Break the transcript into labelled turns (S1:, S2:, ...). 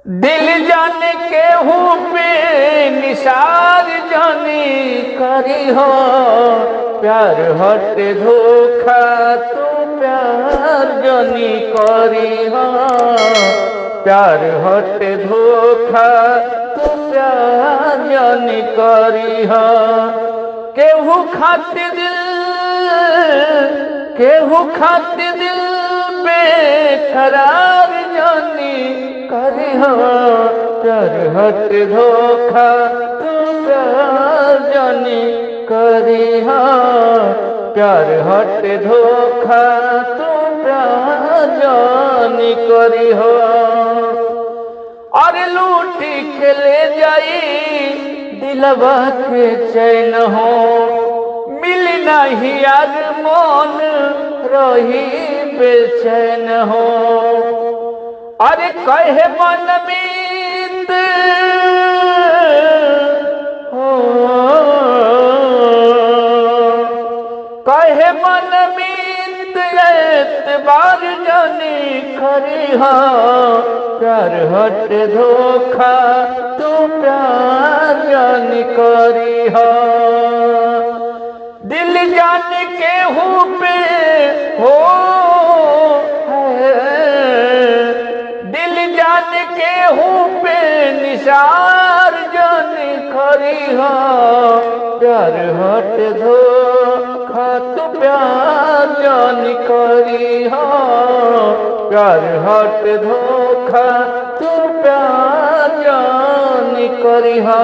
S1: दिल जाने केहू पे निसार जानी करी हो। प्यार हटे धोखा तू प्यार जानी करी हो। प्यार हटे धोखा तू प्यार जानी करी हो। केहू खातिर दिल बेकरार जानी करी हो। प्यार हट धोखा तू प्यार जानी करी हो। प्यार हट धोखा तू प्यार जानी करी हो। और लूटी के ले जाई दिलवा के चैन हो। मिली नहीं यार मन रही बेचैन हो। अरे कहे मनमीत हो, कहे मनमीत एतबार जानी करी हो। प्यार हट धोखा तू प्यार जानी करी हो। दिल जान केहू पे हो केहू पे निसार जानी करी हो। प्यार हट धोखा तू प्यार जानी करी हो। प्यार हट धोखा तू प्यार जानी करी हो।